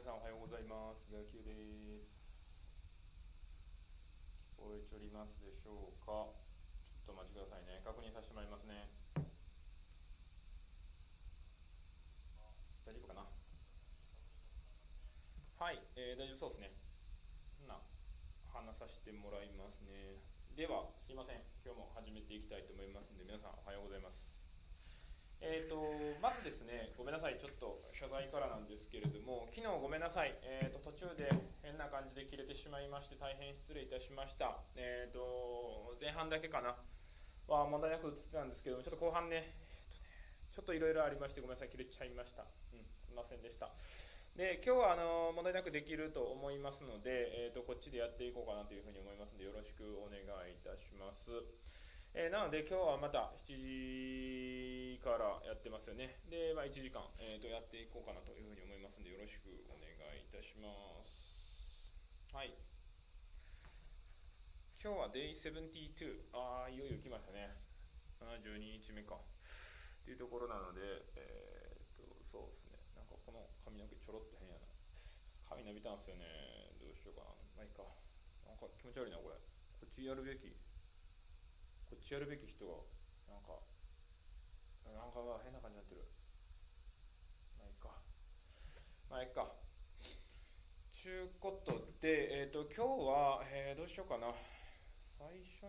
皆さんおはようございます。がきおです。聞こえておりますでしょうか。ちょっとお待ちくださいね。確認させてもらいますね。大丈夫かな。はい、大丈夫そうですね。話させてもらいますね。では、すいません。今日も始めていきたいと思いますので、皆さんおはようございます。まずですね、ごめんなさい、ちょっと謝罪からなんですけれども、昨日ごめんなさい、途中で変な感じで切れてしまいまして、大変失礼いたしました。前半だけかなは問題なく映ってたんですけども、ちょっと後半ね、ちょっといろいろありまして、ごめんなさい、切れちゃいました。すいませんでした。で、今日は問題なくできると思いますので、こっちでやっていこうかなというふうに思いますので、よろしくお願いいたします。なので今日はまた7時からやってますよね。で、1時間、やっていこうかなというふうに思いますので、よろしくお願いいたします。はい。今日は DAY72。いよいよ来ましたね。72日目か。っていうところなので、そうですね。なんかこの髪の毛ちょろっと変やな。髪伸びたんですよね。どうしようかな。まあいいか。なんか気持ち悪いな、これ。こっちやるべき人がなんか変な感じになってる。まあいいかちゅうことで、今日は、どうしようかな。最初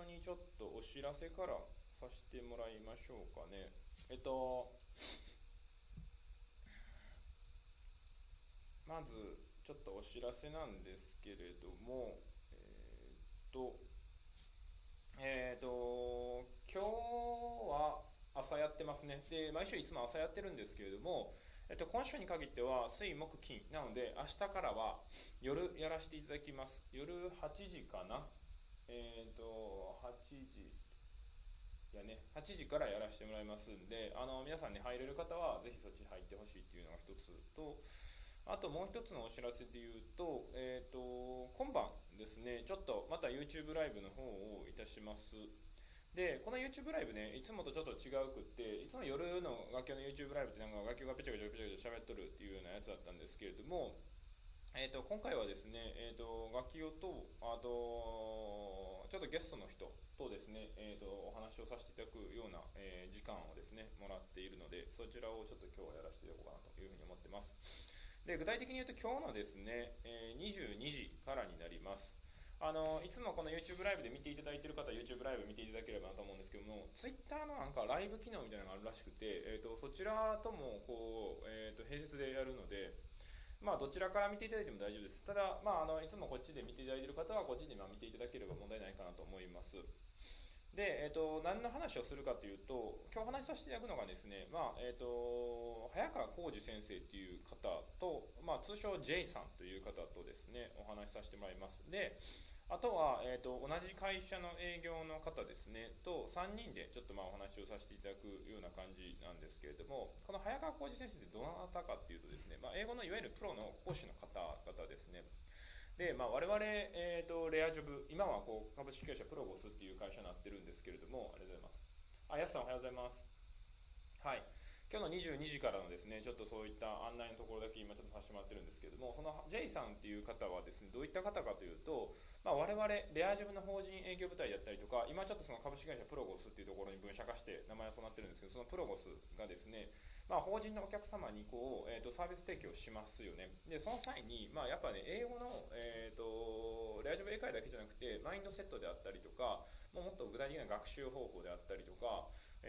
にちょっとお知らせからさせてもらいましょうかね。まずちょっとお知らせなんですけれども、今日は朝やってますね。で、毎週いつも朝やってるんですけれども、今週に限っては水木金なので、明日からは夜やらせていただきます。夜8時かな。8時からやらせてもらいますんで、皆さんね、入れる方はぜひそっち入ってほしいっていうのが一つと、あともう一つのお知らせで言うと、今晩ですね、ちょっとまた YouTube ライブの方をいたします。で、この YouTube ライブね、いつもとちょっと違うくって、いつも夜の楽器の YouTube ライブってなんか楽器がペチャペチャ喋っとるっていうようなやつだったんですけれども、今回はですね、楽器をと、あと、ちょっとゲストの人とですね、お話をさせていただくような、時間をですね、もらっているので、そちらをちょっと今日はやらせていただこうかなというふうに思ってます。で、具体的に言うと今日のですね、22時からになります。いつもこの YouTube ライブで見ていただいている方は YouTube ライブ見ていただければなと思うんですけども、Twitter のなんかライブ機能みたいなのがあるらしくて、そちらともこう、併設でやるので、どちらから見ていただいても大丈夫です。ただ、いつもこっちで見ていただいている方はこっちで見ていただければ問題ないかなと思います。で、何の話をするかというと、今日話させていただくのがですね、早川浩二先生という方と、通称 J さんという方とですね、お話しさせてもらいます。で、あとは、同じ会社の営業の方ですね、と3人でちょっとお話をさせていただくような感じなんですけれども、この早川浩二先生ってどなたかっていうとですね、英語のいわゆるプロの講師の方々ですね。で、我々、レアジョブ、今は株式会社プロゴスっていう会社になってるんですけれども、ありがとうございます。やすさんおはようございます。はい。今日の22時からのですね、ちょっとそういった案内のところだけ今ちょっとさせてもらってるんですけれども、その J さんっていう方はですね、どういった方かというと、我々、レアジョブの法人営業部隊だったりとか、今ちょっとその株式会社プロゴスっていうところに分社化して名前はそうなってるんですけど、そのプロゴスがですね、法人のお客様にサービス提供しますよね。で、その際に、やっぱね、英語の、レアジョブ英会話だけじゃなくて、マインドセットであったりとか、もっと具体的な学習方法であったりとか、あ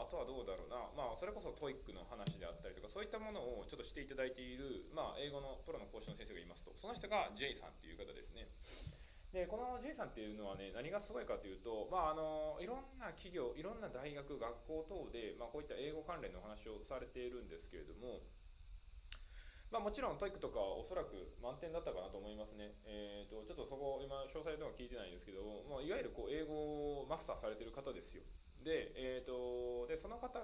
とはどうだろうな、それこそトイックの話であったりとか、そういったものをちょっとしていただいている、英語のプロの講師の先生がいますと、その人が J さんっていう方ですね。で、この J さんっていうのはね、何がすごいかというと、いろんな企業、いろんな大学、学校等で、こういった英語関連のお話をされているんですけれども、もちろんトイックとかはおそらく満点だったかなと思いますね。ちょっとそこ今詳細とか聞いてないんですけど、いわゆる英語をマスターされている方ですよ。で、その方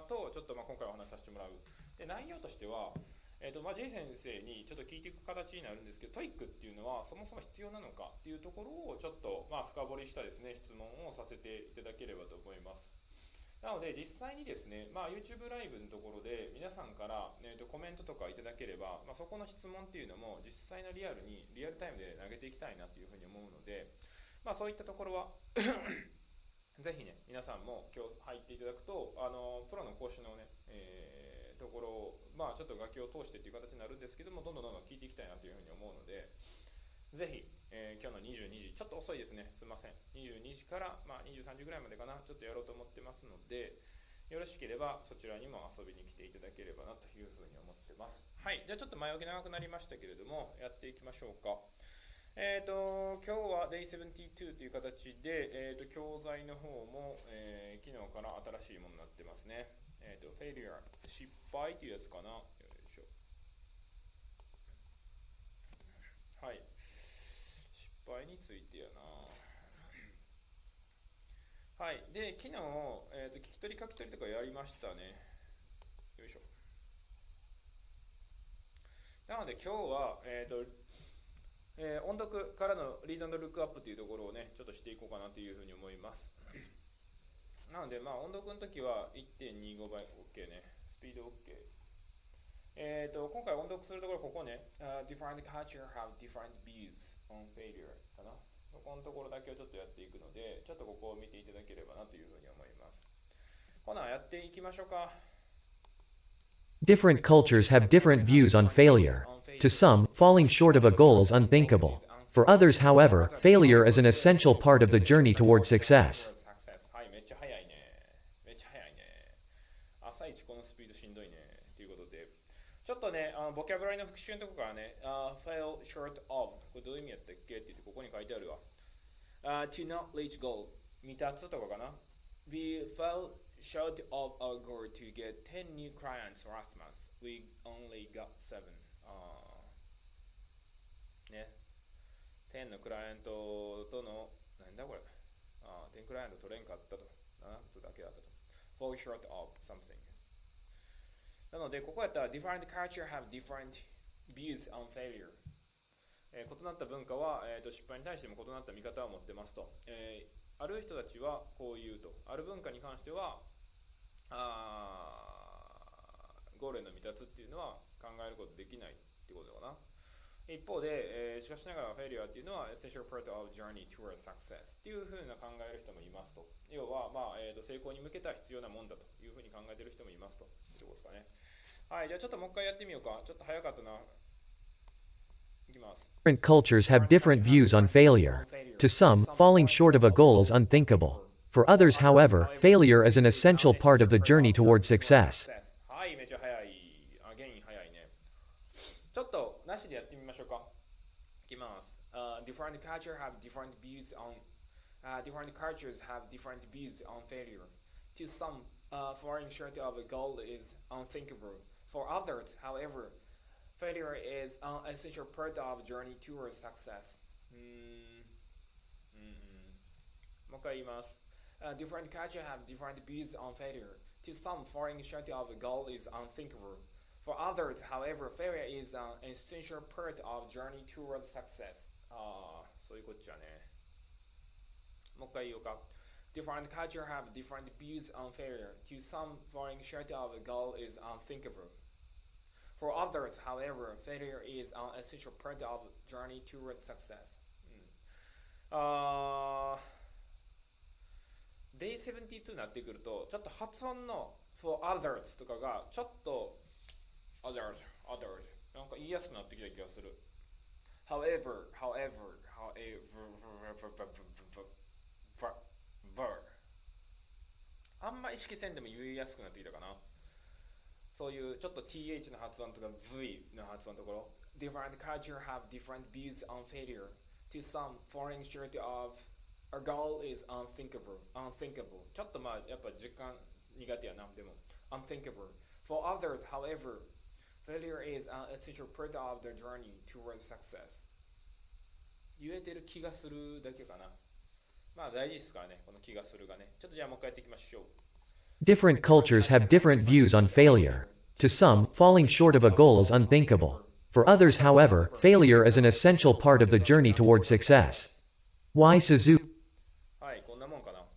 とちょっと今回お話しさせてもらう。で、内容としては、J 先生にちょっと聞いていく形になるんですけど、トイックっていうのはそもそも必要なのかっていうところをちょっと深掘りしたですね、質問をさせていただければと思います。なので実際にですね、YouTube ライブのところで皆さんから、コメントとかいただければ、そこの質問っていうのも実際のリアルタイムで投げていきたいなというふうに思うので、そういったところはぜひね、皆さんも今日入っていただくと、プロの講師のね、ところを、ちょっと楽器を通してという形になるんですけども、どんどん聞いていきたいなというふうに思うので、ぜひ、今日の22時、ちょっと遅いですね、すみません。22時から、23時ぐらいまでかな、ちょっとやろうと思ってますので、よろしければそちらにも遊びに来ていただければなというふうに思ってます。はい、じゃあちょっと前置き長くなりましたけれども、やっていきましょうか。今日は DAY72 という形で、教材の方も、昨日から新しいものになってますね。failure 失敗というやつかな。よいしょ。はい。失敗についてやな。はい。で、昨日、聞き取り書き取りとかやりましたね。よいしょ。なので今日は、音読からのリード&ルックアップというところをね、ちょっとしていこうかなというふうに思います。なので、音読の時は 1.25 倍 OK ね。スピード OK。今回音読するところ、ここね、different culture have different views on failure かな。ここのところだけをちょっとやっていくので、ちょっとここを見ていただければなというふうに思います。ほな、やっていきましょうか。Different cultures have different views on failure. To some, falling short of a goal is unthinkable. For others, however, failure is an essential part of the journey toward success. はい、めっちゃ速いね。めっちゃ速いね。朝一このスピードしんどいね。ということで、ちょっとね、ボキャブラリーの復習のところからね、fail short of。これどういう意味やったっけって言って、ここに書いてあるわ。to not reach goal。未達とかかな。We fell short of our goal to get 10 new clients last month. We only got 7. ね。10のクライアントとの、なんだこれ。10クライアント取れんかったと。7つだけだったと。fall short of something. なので、ここやったら different culture have different views on failure. 異なった文化は、失敗に対しても異なった見方を持ってますと。ある人たちはこう言うと。ある文化に関しては、ゴールへの未達っていうのは考えることできないってことかな。一方で、しかしながらフェイリアっていうのは essential part of journey toward success っていうふうな考える人もいますと。要は、成功に向けた必要なもんだというふうに考えている人もいますと。ってことですかね。はい、じゃあちょっともう一回やってみようか。ちょっと早かったな。いきます。Different cultures have different views on failure. To some, falling short of a goal is unthinkable. For others, however, failure is an essential part of the journey toward success. はい、めっちゃ早い。ゲイン早いね。ちょっとなしでやってみましょうか。いきます。different cultures have different views on different cultures have different views on failure. To some, falling short of a goal is unthinkable. For others, however, failure is an essential part of journey toward success. もう一回言います。different cultures have different views on failure. To some, falling short of a goal is unthinkable. For others, however, failure is an essential part of journey toward success. そういうこっちゃね。もう一回言おうか。Different cultures have different views on failure. To some, falling short of a goal is unthinkable. For others, however, failure is an essential part of journey toward success. Day72 になってくると、ちょっと発音の for others とかがちょっと others なんか言いやすくなってきた気がする。However あんま意識せんでも言いやすくなってきたかな。そういうちょっと th の発音とか v の発音のところ。Different cultures have different views on failure. To some, falling short of a goal is unthinkable. ちょっとやっぱ時間苦手やな。でも unthinkable. For others, however, failure is an essential part of the journey toward success. 言えてる気がするだけかな。大事ですからね、この気がするがね。ちょっとじゃあもう一回やっていきましょう。Different cultures have different views on failure. To some, falling short of a goal is unthinkable. For others, however, failure is an essential part of the journey toward success. Y. Suzuki. はい、こんなもんかな。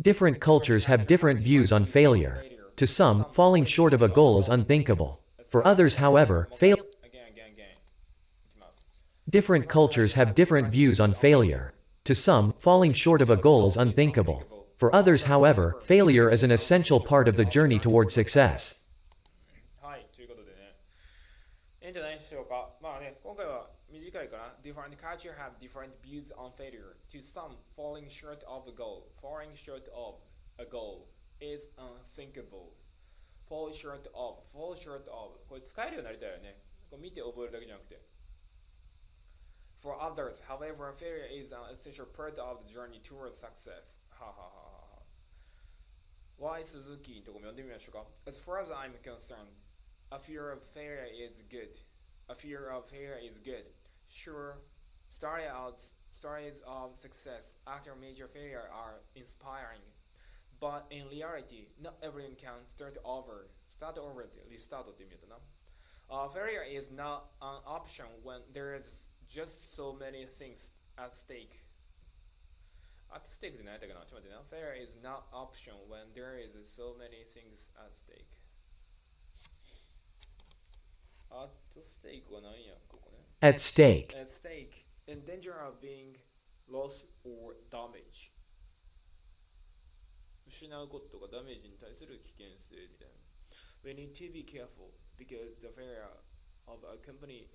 Different cultures have different views on failure. To some, falling short of a goal is unthinkable. For others, however, different cultures have different views on failure. To some, falling short of a goal is unthinkable. For others, however, failure is an essential part of the journey toward success. はい、ということでね。いいんじゃないでしょうか。まあね、今回は短いかな。Different cultures have different views on failure. To some, falling short of a goal is unthinkable. Fall short of. これ使えるようになりたいよね。これ見て覚えるだけじゃなくて。For others, however, failure is an essential part of the journey towards success. はははは。Why 鈴木のとこも読んでみましょうか。As far as I'm concerned, a fear of failure is good. Sure, stories of success after major failure are inspiring. But in reality, not everyone can start over ってリスタートって意味だったな。Failure is not an option when there is just so many things at stake. At stake って何やったかな？ちょっと待ってな。Failure is not option when there is so many things at stake. At stake は何やここね。At stake. At stake. In danger of being lost or damaged. 失うこととかダメージに対する危険性みたいな。We need to be careful because the failure of a company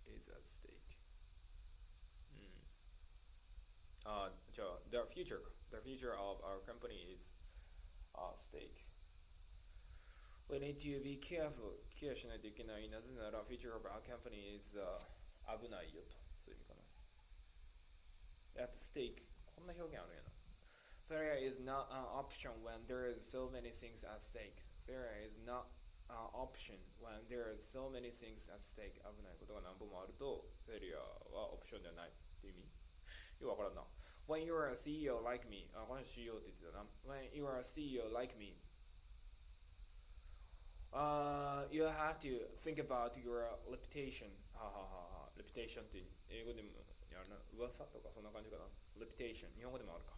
is at stake. じゃあ、the future of our company is at stake. We need to be careful. ケアしないといけない。なぜなら、future of our company is 危ないよと。そういう意味かな。at stake. こんな表現あるんやな。Failure is not an option when there is so many things at stake. Failure is not an option when there is so many things at stake. 危ないことが何本もあると、Failure はオプションではないって意味。よくわからんな。When you are a CEO like me, この人 CEO って言ってたな。When you are a CEO like me, you have to think about your reputation. Reputation って英語でもやるな。噂とかそんな感じかな。Reputation。日本語でもあるか。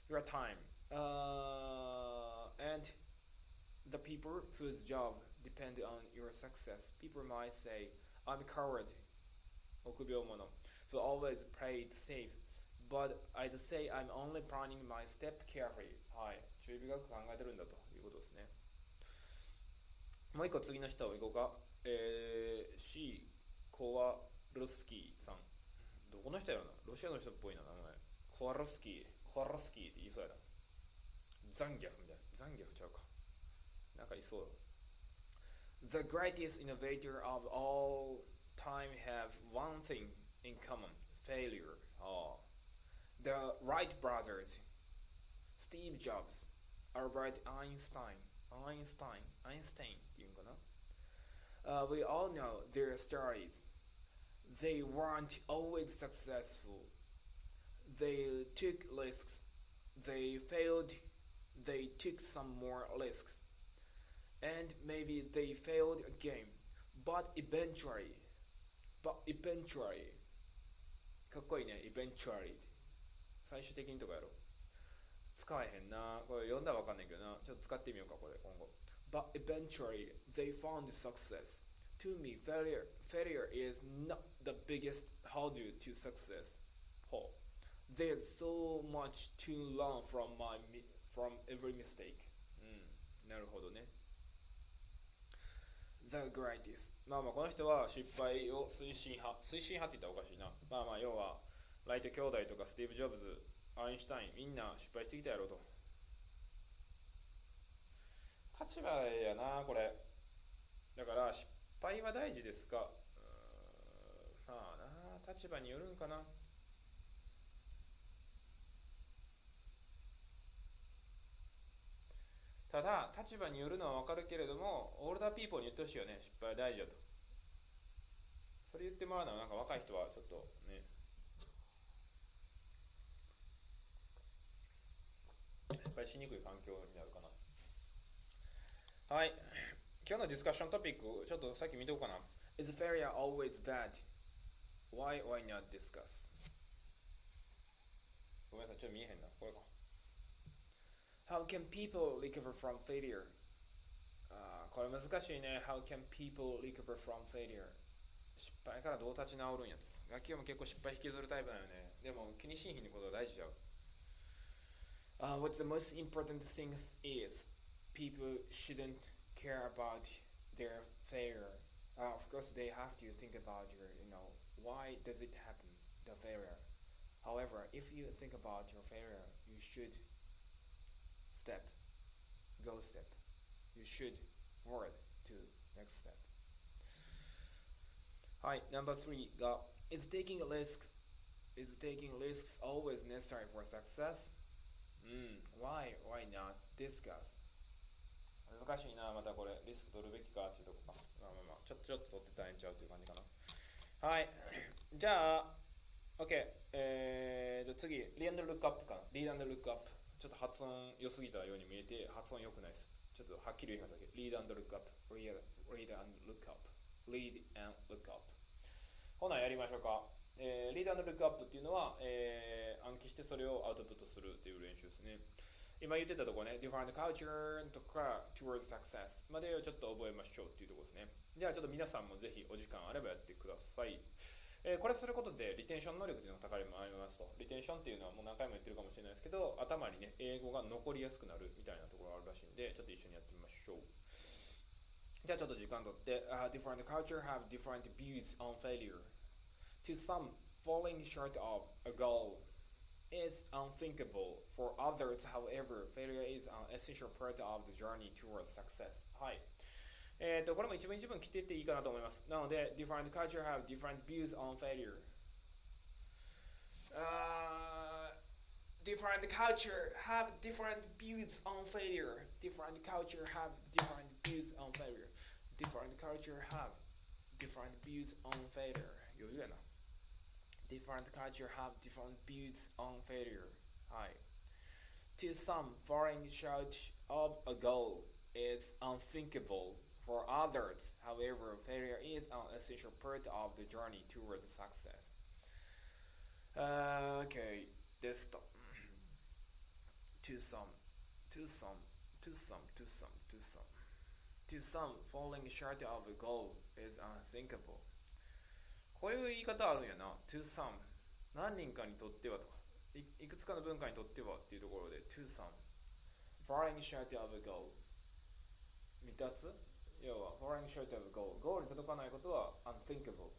Your time. And the people whose job depend on your success. People might say, I'm a coward. 臆病者。So always play it safe. But I'd say I'm only planning my step carefully. はい。注意深く考えてるんだということですね。もう一個次の人行こうか。C コワルスキーさん。どこの人やろな。ロシアの人っぽいな名前。コワルスキーって言いそうやな。ザンギャフみたいな。ザンギャフちゃうか。なんかいそう。The greatest innovator of all time have one thing in common. Failure. The Wright brothers, Steve Jobs, Albert Einstein っていうのかな。We all know their stories. They weren't always successful. They took risks. They failed. They took some more risks. And maybe they failed again. But eventually. かっこいいね。eventually 最終的にとかやろ。使えへんな。これ読んだらわかんないけどな。ちょっと使ってみようか、これ今後。But eventually they found success. To me, failure is not the biggest hurdle to success. There's so much to learn from every mistake. なるほどね。The greatest. まあこの人は失敗を推進派って言ったらおかしいな。要はライト兄弟とかスティーブ・ジョブズ、アインシュタイン、みんな失敗してきたやろと。立場やなこれ。だから失敗は大事ですか。立場によるんかな。ただ立場によるのは分かるけれども、オールダーピーポーに言ってほしいよね。失敗は大事だと。それ言ってもらうのはなんか若い人はちょっとね、失敗しにくい環境になるかな。はい。今日のディスカッショントピックちょっとさっき見ておこうかな。Is failure always bad? Why not discuss? ごめんなさい、ちょっと見えへんな。これか。How can people recover from failure? これ難しいね。How can people recover from failure? 失敗からどう立ち直るんやと。ガキも結構失敗引きずるタイプだよね。でも気にしんひんのことは大事じゃう。What's the most important thing is people shouldn't care about their failure. Of course, they have to think about why does it happen, the failure. However, if you think about your failure, you should go step. You should forward to next step. はい、number 3が Is taking risks always necessary for success? Why not discuss? 難しいな、またこれリスク取るべきかっていうとこか。ちょっと取ってたらええんちゃうっていう感じかな。はい、じゃあ OK、次リードルックアップかな。リードルックアップちょっと発音良すぎたように見えて発音良くないです。ちょっとはっきり言いますだけ。リードルックアップ、リードルックアップ、リードルックアップ。ほなやりましょうか。リードルックアップっていうのは、暗記してそれをアウトプットするっていう練習ですね。今言ってたとこね、Define the culture とか Towards Success までをちょっと覚えましょうっていうところですね。ではちょっと皆さんもぜひお時間あればやってください。これすることでリテンション能力というのが高まりますと。リテンションっていうのはもう何回も言ってるかもしれないですけど、頭にね、英語が残りやすくなるみたいなところがあるらしいんで、ちょっと一緒にやってみましょう。じゃあちょっと時間とって、Different culture have different views on failure. To some, falling short of a goal is unthinkable. For others, however, failure is an essential part of the journey towards success. はい。これも一文切っていっていいかなと思います。なので、different culture have different views on failure. Different culture have different views on failure. Different culture have different views on failure. Different culture have different views on failure. 余裕やな。Different culture have different views on failure. はい。To some, falling short of a goal is unthinkable. For others, however, failure is an essential part of the journey toward success. Okay, ですと。To some, falling short of a goal is unthinkable. こういう言い方あるんやな。To some 何人かにとってはとか いくつかの文化にとってはっていうところで To some falling short of a goal 未達要は falling short of a goal ゴールに届かないことは unthinkable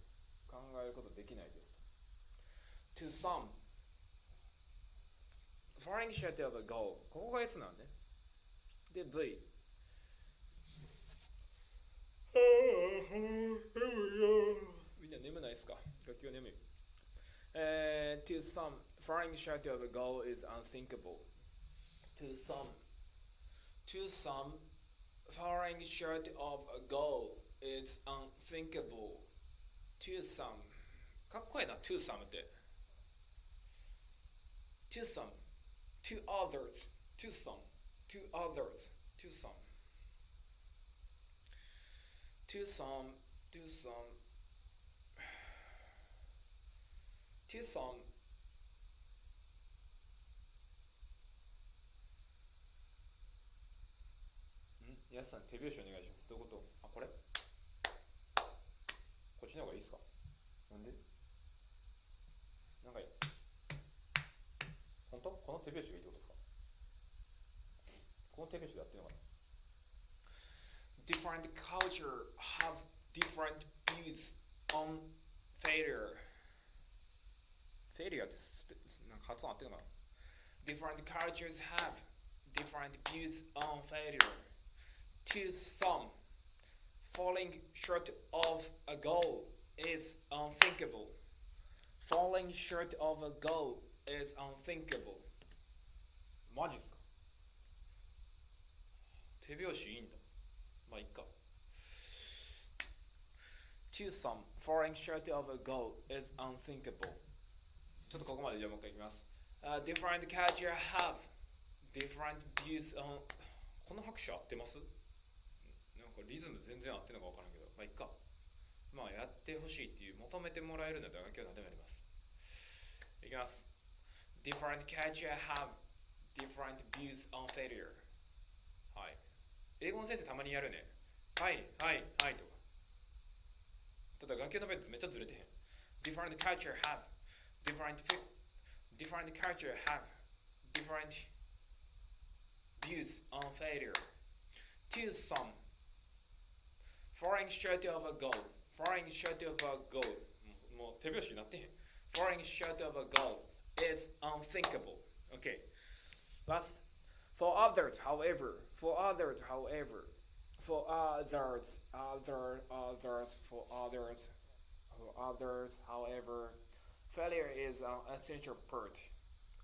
考えることできないですと To some falling short of a goal ここが S なんねで Vみんな眠ないですか？楽器は眠い。To some, falling short of a goal is unthinkable. To some, falling short of a goal is unthinkable. To some, かっこいいな、to some って。To some, to others, to some, to others, to some. To some, to some, to some, やすさん手拍子お願いします。どういうこと？あ、これ？こっちの方がいいですか？なんで？なんかいい。本当？この手拍子がいいってことですか？この手拍子でやってるのかな？Different culture have different views on failure. Failure ってなんか発音合ってるのかな Different cultures have different views on failure. To some, falling short of a goal is unthinkable. Falling short of a goal is unthinkable. マジっすか手拍子いいんだまあいっか To some, falling short of a goal is unthinkable ちょっとここまでじゃあもう一回いきます、Different culture have different views on この拍手合ってますなんかリズム全然合ってるのか分からんけどまあいっかまあやってほしいっていう求めてもらえるんだったら今日何でもやりますいきます Different culture have different views on failure. はい。英語の先生たまにやるね。はい、はい、はいとか。ただ、学級の弁当めっちゃずれてへん。different culture have different culture have different views on failure. To some, falling short of a goal. Falling short of a goal. もう手拍子になってへん。Falling short of a goal is unthinkable. Okay. Last, for others, however, failure is an essential part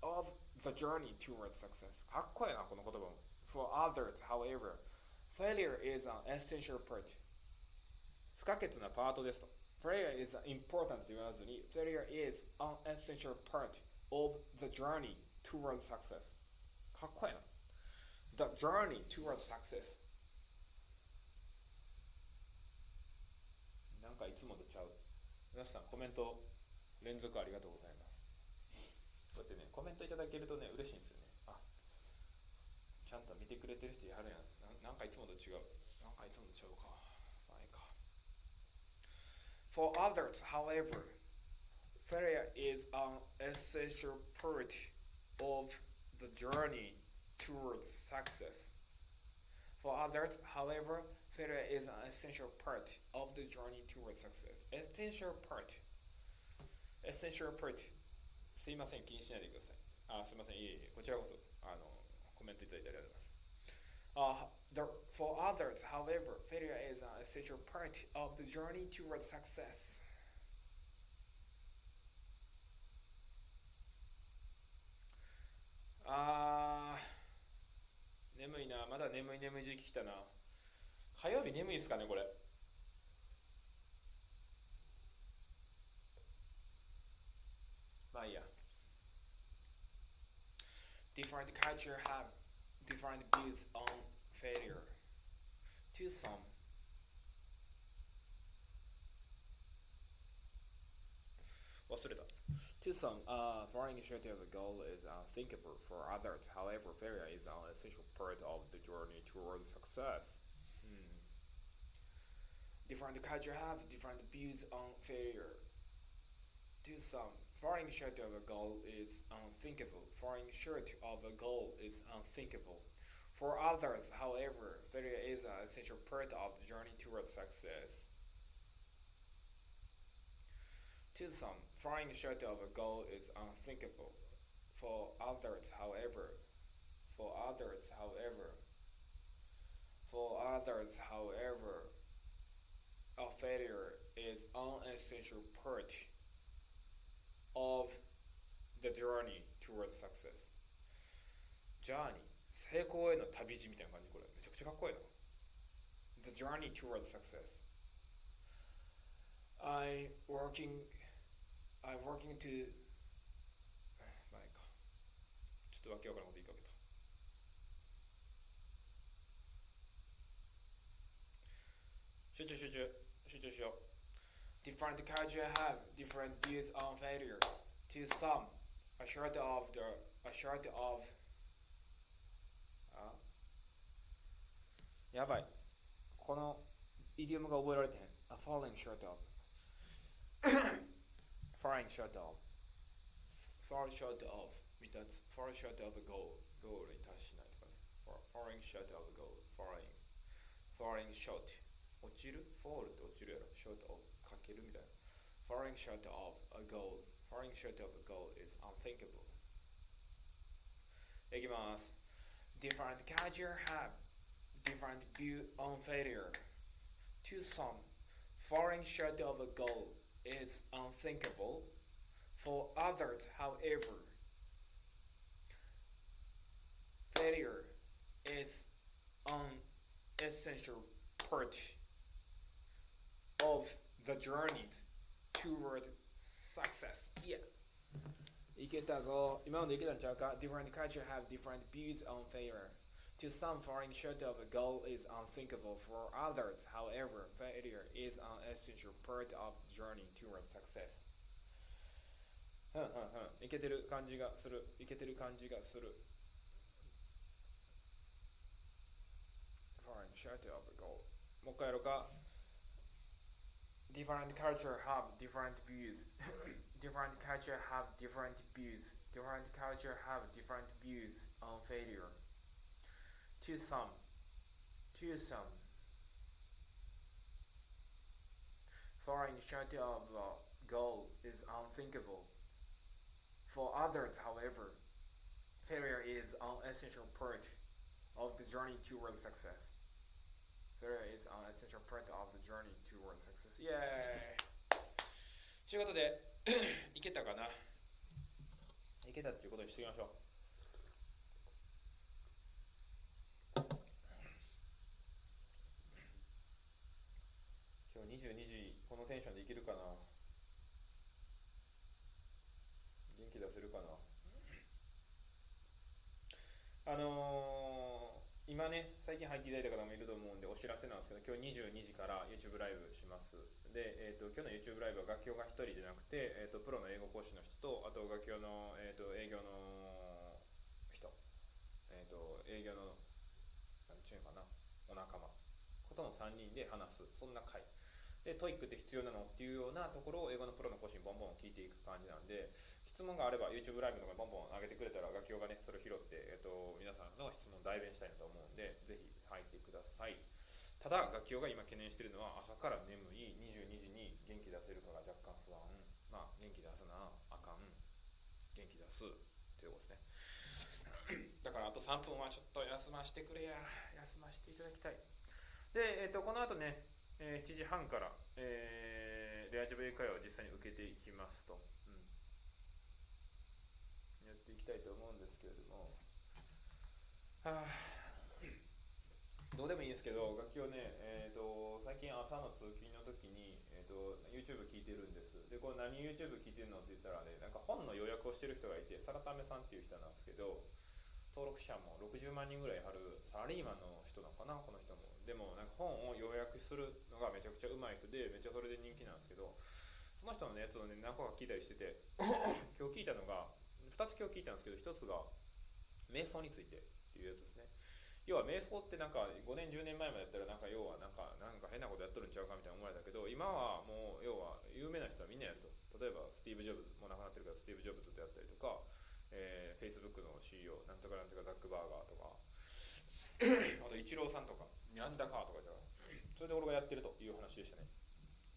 of the journey towards success. かっこいいな、この言葉も。For others, however, failure is an essential part. 不可欠なパートですと。Failure is important と言わずに Failure is an essential part of the journey towards success. かっこいいな。The journey towards success. なんかいつもとちゃう。皆さんコメント連続ありがとうございます。こうやってね、コメントいただけるとね、嬉しいんですよね。あ、ちゃんと見てくれてる人やるやん。なんかいつもと違う。なんかいつもと違うか。まあいいか。For others, however, failure is an essential part of the journey towards success. For others, however, failure is an essential part of the journey towards success. Essential part. Essential part. すいません、気にしないでください。あ、すいません、いえいえ、こちらこそコメントいただいてありがとうございます。For others, however, failure is an essential part of the journey towards success. 眠いな。まだ眠い時期来たな。火曜日眠いっすかね、これ。まあいいや。Different culture have different views on failure. To some, To some, falling short of a goal is unthinkable. For others, however, failure is an essential part of the journey towards success. Different cultures have different views on failure. To some, falling short of a goal is unthinkable. Falling short of a goal is unthinkable. For others, however, failure is an essential part of the journey towards success. To some, falling short of a goal is unthinkable. For others, however, a failure is an essential part of the journey towards success. Journey, 成功への旅路みたいな感じ。これめちゃくちゃかっこいいな。The journey towards success. I'm working to まあいいか。ちょっとわけわからんこと言いかけた。集中しよう。Different cultures have different views on failure. To some, a short of やばい。このイディオムが覚えられてへん。falling short of fall short of 見たつ fall short of a goal ゴールに達しないとかね。falling short of a goal falling short 落ちる fall って落ちるやろ short of かけるみたいな falling short of a goal is unthinkable いきます。 Different cultures have different view on failure. To some, falling short of a goal is unthinkable. For others, however, failure is an essential part of the journey toward success. Yeah. いけたぞ。今までいけたんちゃうか？ Different cultures have different views on failure. To some, falling short of a goal is unthinkable. For others, however, failure is an essential part of the journey toward success. いけてる感じがする。Different shade of gold. もう一回やろうか。Different culture have different views. Different culture have different views. Different culture have different views on failure. To some. Falling short of a goal is unthinkable. For others, however, failure is an essential part of the journey toward success. Failure is an essential part of the journey toward success. イエーイ。ということで、いけたかな。いけたっていうことにしておきましょう。今日22時このテンションでいけるかな。元気出せるかな。今ね、最近入っていただいた方もいると思うんでお知らせなんですけど、今日22時から YouTube ライブします。で、今日の YouTube ライブはガキオが一人じゃなくて、プロの英語講師の人と、あとガキオの、営業の人、営業のなんちゅうかな、お仲間ことの3人で話す、そんな回で、トイックって必要なのっていうようなところを英語のプロの講師にボンボン聞いていく感じなんで、質問があれば YouTube ライブとかボンボン上げてくれたらガキオがねそれを拾って、皆さんの質問を代弁したいなと思うんで、ぜひ入ってください。ただガキオが今懸念しているのは、朝から眠い22時に元気出せるかが若干不安。まあ元気出すなあかん、元気出すっていうことですね。だからあと3分はちょっと休ませてくれや、休ませていただきたい。で、この後ね、7時半から、レアジョブ英会話を実際に受けていきますと、やっていきたいと思うんですけれども、どうでもいいんですけど、楽器をね、最近朝の通勤の時に、YouTube 聞いてるんです。で、これ何 YouTube 聞いてるのって言ったらね、なんか本の予約をしてる人がいて、サラタメさんっていう人なんですけど、登録者も60万人ぐらいあるサラリーマンの人なのかな、この人も。でもなんか本を要約するのがめちゃくちゃ上手い人で、めっちゃそれで人気なんですけど、その人のやつをね、何個か聞いたりしてて、今日聞いたのが、2つ今日聞いたんですけど、1つが瞑想についてっていうやつですね。要は瞑想ってなんか5年10年前までやったらなんか要はなんか変なことやっとるんちゃうかみたいな思われたけど、今はもう要は有名な人はみんなやると。例えばスティーブ・ジョブズ、もう亡くなってるからスティーブ・ジョブズとやったりとか、Facebook の CEO なんとかなんとかザック・バーガーとかあとイチローさんとかなんだかとかじゃそれで俺がやってるという話でしたね。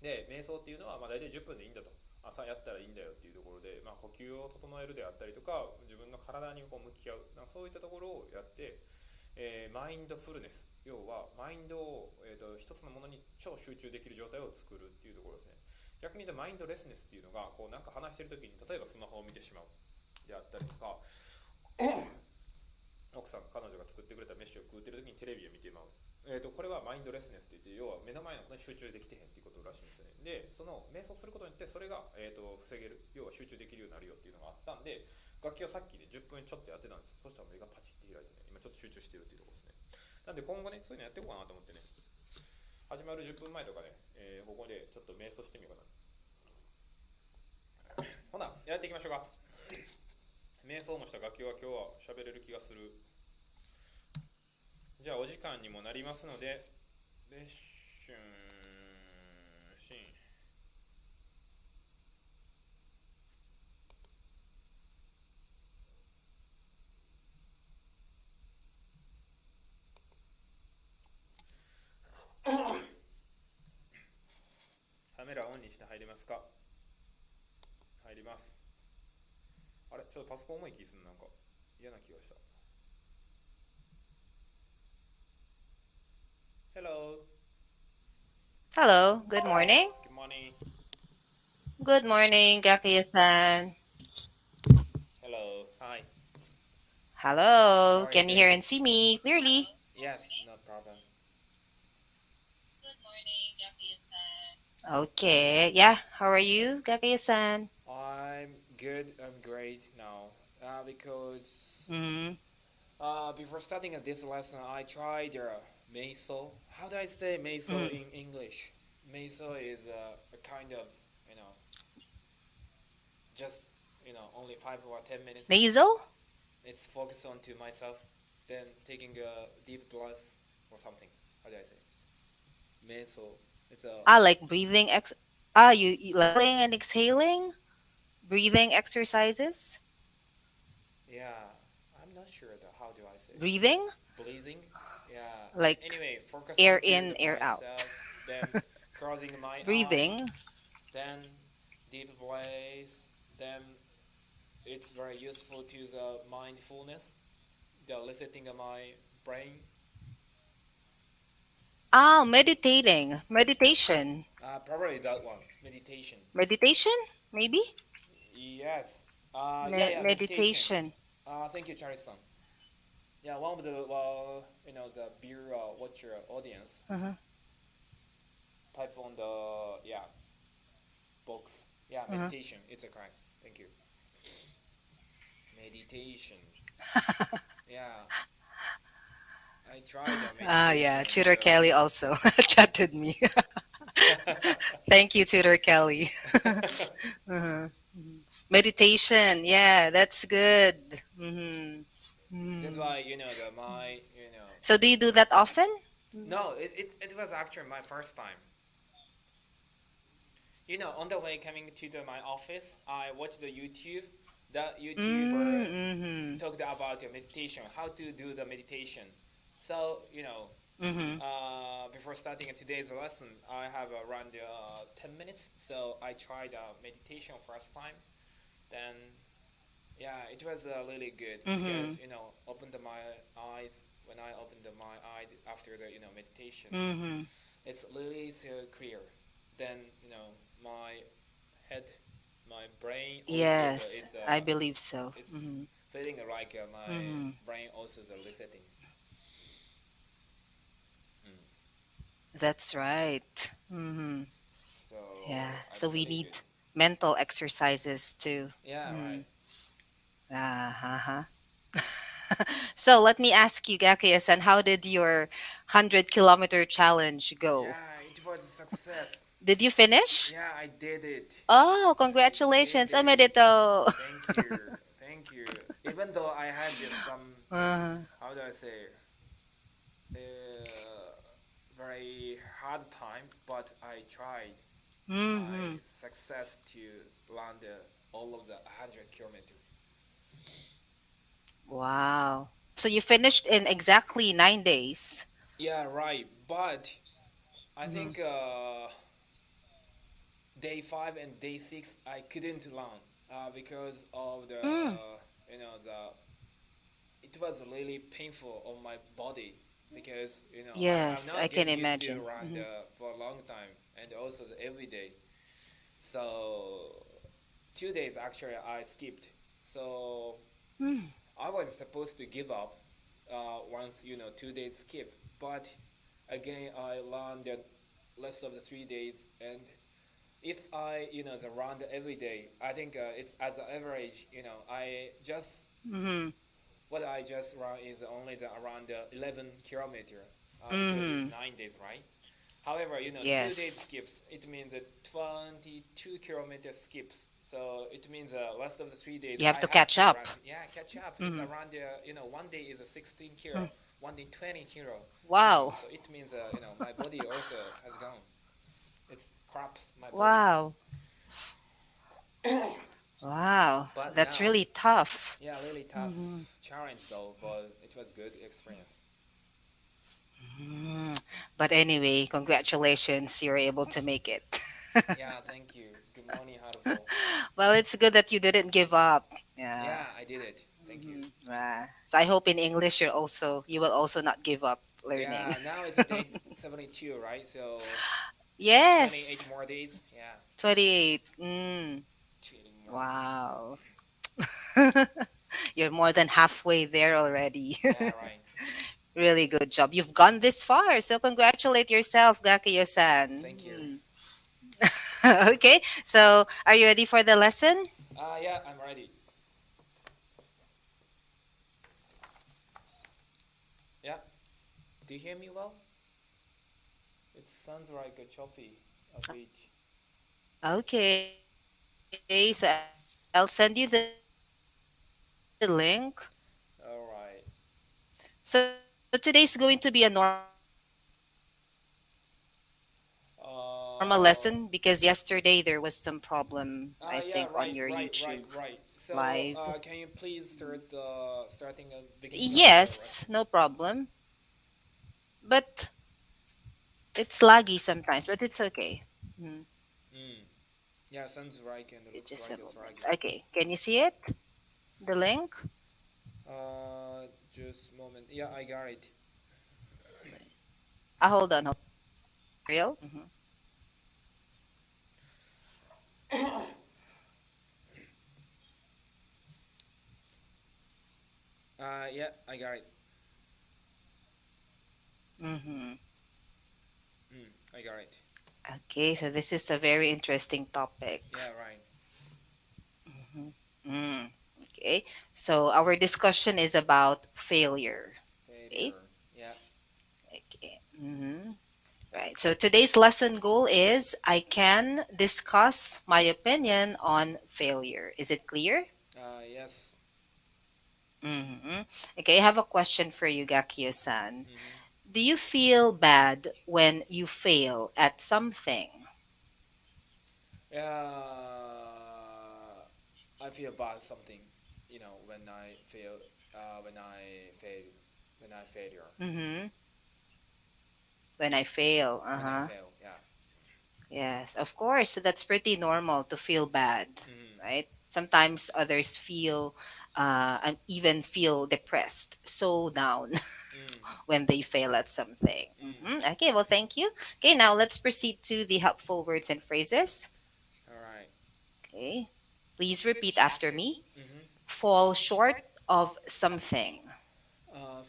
で、瞑想っていうのはまあ大体10分でいいんだと、朝やったらいいんだよっていうところで、まあ、呼吸を整えるであったりとか、自分の体にこう向き合う、そういったところをやって、マインドフルネス、要はマインドを、一つのものに超集中できる状態を作るっていうところですね。逆に言うとマインドレスネスっていうのがこうなんか話してる時に例えばスマホを見てしまうであったりとか奥さん彼女が作ってくれた飯を食うてる時にテレビを見てまう、これはマインドレスネスって言って、要は目の前のことに集中できてへんっていうことらしいんですよね。でその瞑想することによってそれが、防げる、要は集中できるようになるよっていうのがあったんで、楽器をさっきで10分ちょっとやってたんです。そしたら目がパチッて開いてね、今ちょっと集中してるっていうところですね。なんで今後ねそういうのやっていこうかなと思ってね、始まる10分前とかね、ここでちょっと瞑想してみようかな。ほなやっていきましょうか。瞑想もした楽器は今日は喋れる気がする。じゃあお時間にもなりますので、レッシュンシンカメラオンにして入りますか？入ります。あれちょっとパソコン重い気する、なんか嫌な気がした。 Hello. Hello, good morning. Good morning. Good morning, Gakuya-san. Hello. Hi. Hello, Morning, can you hear and see me clearly? Yes, no problem. Good morning, Gakuya-san. Okay, yeah, how are you, Gakuya-san? I'm good. I'm great now. Because before starting this lesson, I tried Meiso. How do I say Meiso in English? Meiso is a kind of, just, only 5 or 10 minutes. Nasal? It's focused on to myself, then taking a deep breath or something. how do I say? Meso. It's a Like breathing you like inhaling and exhaling, breathing exercises, yeah. I'm not sure how do I say breathing, breathing. Yeah. like Anyway, focus air on in, build air out. myself, then closing my eyes, Breathing. then deep breath, then it's very useful to the mindfulness, the resetting of my brain. Meditation. Probably that one, meditation. Meditation, maybe? Yes. Meditation. Meditation. Thank you, Charlie-san. Yeah, one of the the beer watcher audience Uh-huh. type on the box. Yeah, Uh-huh. meditation. It's correct. Thank you. Meditation. Yeah, I tried the meditation. Tutor Kelly also chatted me. Thank you, Tutor Kelly. Uh-huh. Meditation, yeah, that's good. Mm-hmm. That's why So do you do that often? No, it was actually my first time. On the way coming to my office, I watched the YouTube. The YouTuber Mm-hmm. talked about the meditation, how to do the meditation. So, Mm-hmm. before starting today's lesson, I have around 10 minutes. So I tried meditation first time. Then, it was really good Mm-hmm. because, opened my eyes. When I opened my eyes after the, meditation, Mm-hmm. it's really so clear. Then, my head, my brain also Yes, is I believe so. it's Mm-hmm. feeling like my Mm-hmm. brain also the resetting. Mm. That's right. Mm-hmm. So Yeah, I so we really need good. mental exercises too. Yeah, Mm. right. Uh-huh. So let me ask you, Gakia-san, how did your 100-kilometer challenge go? Yeah, it was a success. Did you finish? Yeah, I did it. Oh, I congratulations. did it. Omedetou. Thank you. Even though I had some, Uh, how do I say, very hard time, but I tried my mm-hmm. success to run all of the 100 kilometers. Wow. So you finished in exactly 9 days. Yeah, right. But I Mm-hmm. think day 5 and day 6 I couldn't run because of the Mm. the it was really painful on my body because I'm Yes, I not can getting used to imagine. run Mm-hmm. for a long time and also every day. So 2 days actually I skipped. So Mm. I was supposed to give up once 2 days skip, but again I learned the rest of the 3 days, and if I the run every day, I think it's as an average. I just Mm-hmm. what I just run is only around 11 kilometer because it's Mm-hmm. 9 days, right? However, 2 days Yes. skips. It means 22 kilometer skips. So it means the rest of the 3 days You have I to have catch to up. run. Yeah, catch up. It's Mm-hmm. around one day is 16 Mm. kilo, one day 20 kilo. Wow. So it means my body also has gone. It's craps my body. Wow. Wow. But That's now, really tough. yeah, really tough Mm-hmm. challenge though, but it was good experience. Mm. But anyway, congratulations. You're able to make it. Yeah, thank you. Good morning, Haruto. Well, it's good that you didn't give up. Yeah. Yeah, I did it. Thank you. So I hope in English you will also not give up learning. Yeah, now it's day 72, right? So 28 Yes. more days. Yeah, 28. 20 more. Wow. You're more than halfway there already. Yeah, right. Really good job. You've gone this far, so congratulate yourself, Gakiyo-san. Thank you. Okay, so are you ready for the lesson? Yeah, I'm ready. Yeah. Do you hear me well? It sounds like a choppy a bit. Okay, so I'll send you the link. All right. So today's going to be a normal normal lesson? Because yesterday there was some problem, I Yeah, think, on right, your right, YouTube right. So, live. can you please starting a beginning? Yes, no problem. But it's laggy sometimes, but it's okay. Mm, Yeah, sounds right and looks just like a it's moment. right. Okay, can you see it? The link? Just a moment. Yeah, I got it. Hold on. Real? Yeah, I got it. I got it. Okay, so this is a very interesting topic. Yeah, right. Okay, so our discussion is about failure. Failure. Yeah. Okay. Right. So today's lesson goal is I can discuss my opinion on failure. Is it clear? Yes. Okay, I have a question for you, Gakiyo-san. Do you feel bad when you fail at something? I feel bad something, when I fail, when I failure. When I fail, When I fail, yeah. Yes, of course, that's pretty normal to feel bad, right? Sometimes others feel, and even feel depressed, so down when they fail at something. Okay, well, thank you. Okay, now let's proceed to the helpful words and phrases. All right. Okay, please repeat after me. Fall short of something.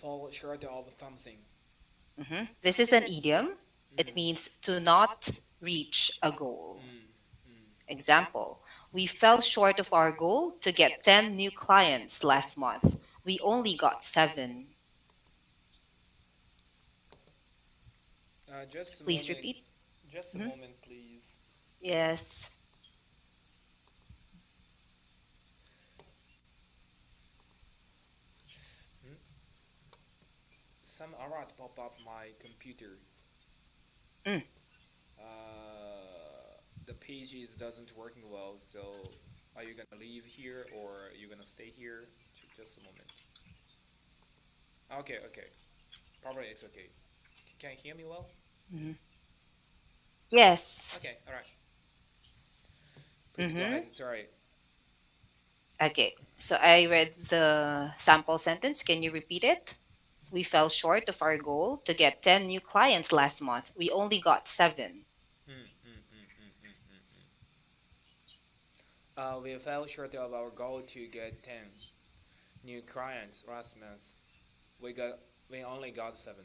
Fall short of something. This is an idiom. It means to not reach a goal. Example, we fell short of our goal to get 10 new clients last month. We only got 7. Please repeat. Just a moment, please. Yes. Some alert pop up my computer. The page doesn't working well, so are you gonna leave here or are you gonna stay here? Just a moment. Okay. Probably it's okay. Can you hear me well? Yes. Okay, alright. Please go ahead, sorry. Okay, so I read the sample sentence. Can you repeat it? We fell short of our goal to get 10 new clients last month. We only got 7. We fell short of our goal to get 10 new clients last month. We only got 7.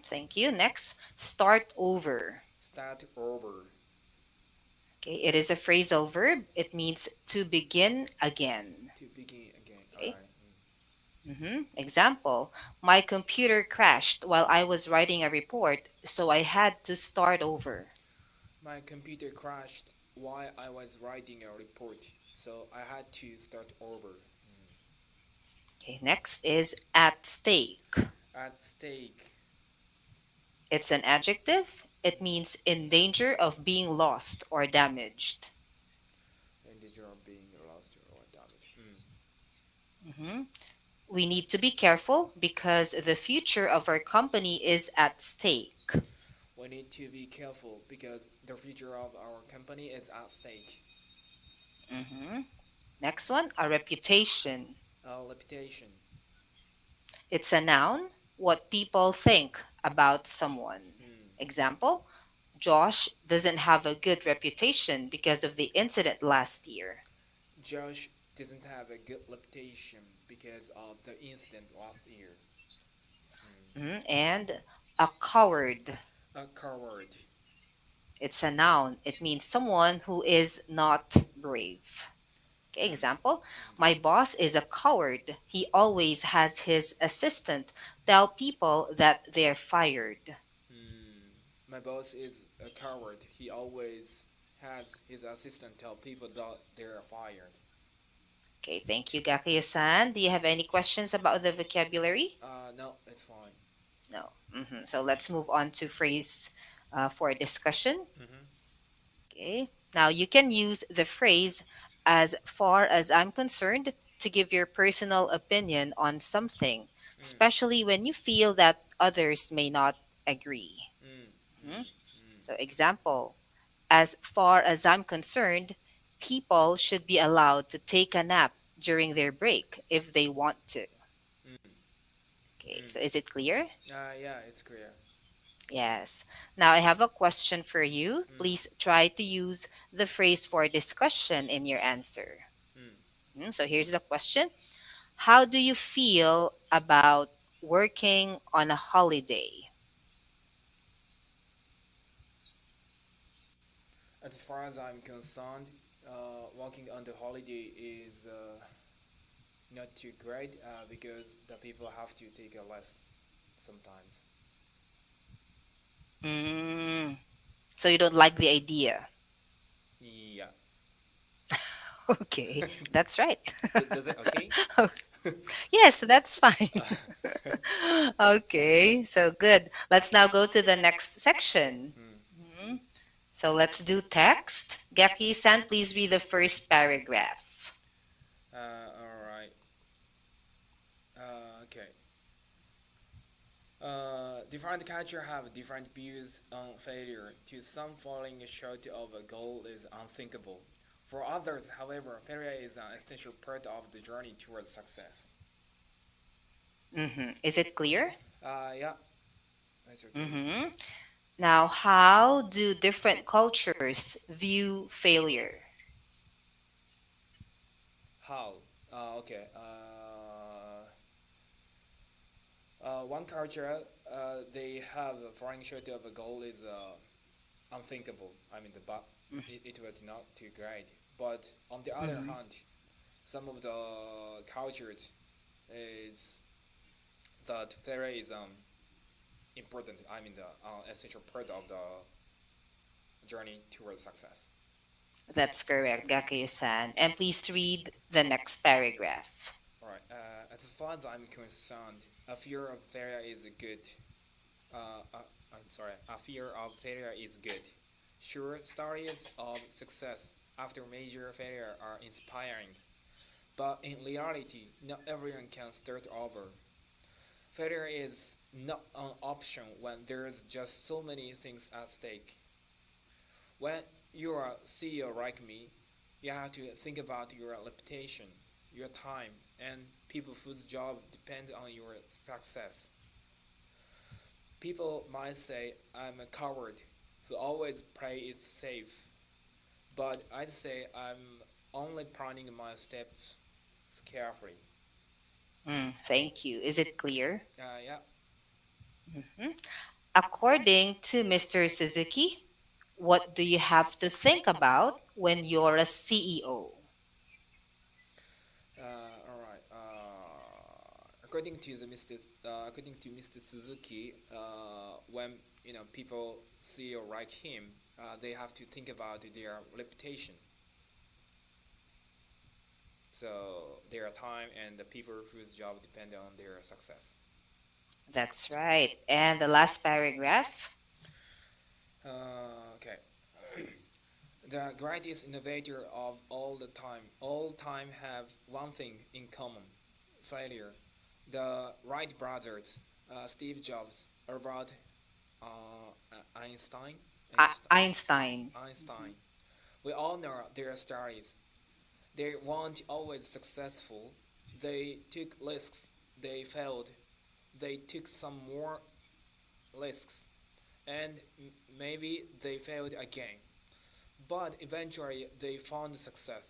Thank you. Next, start over. Start over. Okay, it is a phrasal verb. It means to begin again. To begin again. Okay. Alright. Example, my computer crashed while I was writing a report, so I had to start over. My computer crashed while I was writing a report, so I had to start over. Okay, next is at stake. At stake. It's an adjective. It means in danger of being lost or damaged. In danger of being lost or damaged. We need to be careful because the future of our company is at stake. We need to be careful because the future of our company is at stake. Next one, a reputation. A reputation. It's a noun, what people think about someone. Example, Josh doesn't have a good reputation because of the incident last year. Josh doesn't have a good reputation because of the incident last year. And a coward. A coward. It's a noun. It means someone who is not brave. Okay, example, my boss is a coward. He always has his assistant tell people that they're fired. My boss is a coward. He always has his assistant tell people that they're fired. Okay, thank you, Gakuya-san. Do you have any questions about the vocabulary? No, it's fine. No. So let's move on to phrase for discussion. Mm-hmm. Okay. Now you can use the phrase "as far as I'm concerned" to give your personal opinion on something, especially when you feel that others may not agree. Mhm. So, example, as far as I'm concerned, people should be allowed to take a nap during their break if they want to. Okay, so is it clear? Yeah, it's clear. Yes. Now I have a question for you. Please try to use the phrase for discussion in your answer. So here's the question. How do you feel about working on a holiday? As far as I'm concerned, working on the holiday is not too great because the people have to take a rest sometimes. Mm, so you don't like the idea? Yeah. Okay, that's right. Does it okay? Yes, that's fine. Okay, so good. Let's now go to the next section. Mhm. So let's do text. Gaki-san, please read the first paragraph. All right. Okay. Different cultures have different views on failure. To some, falling short of a goal is unthinkable. For others, however, failure is an essential part of the journey towards success. Is it clear? Yeah. That's okay. Now, how do different cultures view failure? How? Okay. One culture, they have falling short of a goal is unthinkable. I mean, it was not too great. But on the other hand, some of the cultures is that failure is important. I mean, the essential part of the journey towards success. That's correct, Gaki-san. And please read the next paragraph. All right. As far as I'm concerned, a fear of failure is good. I'm sorry. A fear of failure is good. Sure, stories of success after major failure are inspiring, but in reality, not everyone can start over. Failure is not an option when there's just so many things at stake. When you're a CEO like me, you have to think about your reputation, your time, and people whose job depend on your success. People might say I'm a coward who always play it safe, but I'd say I'm only planning my steps carefully. Thank you. Is it clear? Yeah. According to Mr. Suzuki, what do you have to think about when you're a CEO? All right. According to Mr. Suzuki, when people see or like him, they have to think about their reputation. So their time and the people whose job depend on their success. That's right. And the last paragraph? Okay. The greatest innovator of all time have one thing in common: failure. The Wright brothers, Steve Jobs, Albert Einstein. Einstein. We all know their stories. They weren't always successful. They took risks. They failed. They took some more risks, and maybe they failed again. But eventually, they found success.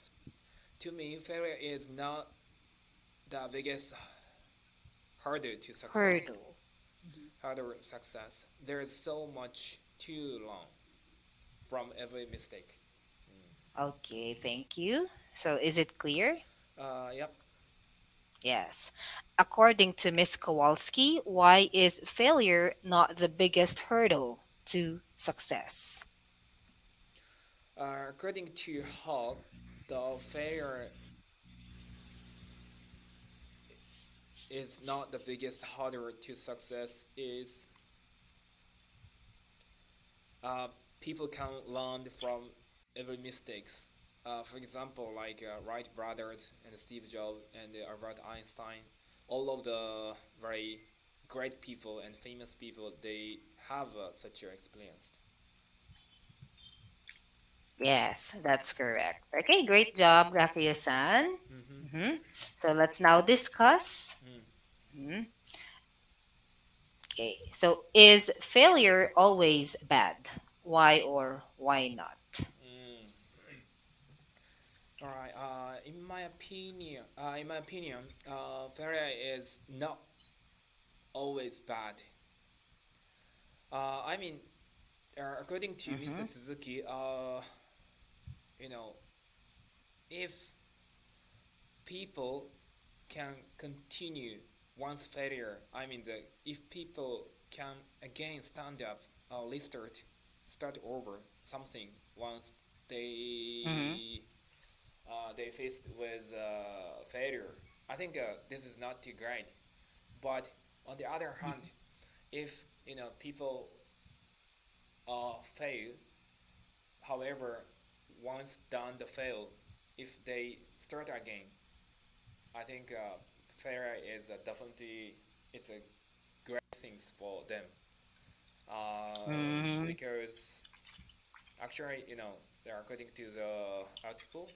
To me, failure is not the biggest hurdle to success. Hurdle success. There is so much too long from every mistake. Okay, thank you. So is it clear? Yep. Yes. According to Miss Kowalski, why is failure not the biggest hurdle to success? According to her, the failure is not the biggest hurdle to success. Is people can learn from every mistakes. For example, like Wright brothers and Steve Jobs and Albert Einstein, all of the very great people and famous people, they have such an experience. Yes, that's correct. Okay, great job, Gakiya-san. Mm-hmm. So let's now discuss. Mm. Mhm. Okay, so is failure always bad? Why or why not? Mm. All right. In my opinion, failure is not always bad. I mean, according to Mr. Suzuki, if people can continue once failure, if people can again stand up, start over something once they they faced with failure, I think this is not too great. But on the other hand, if people fail, however, once done the fail, if they start again, I think failure is definitely it's a great things for them because actually according to the article,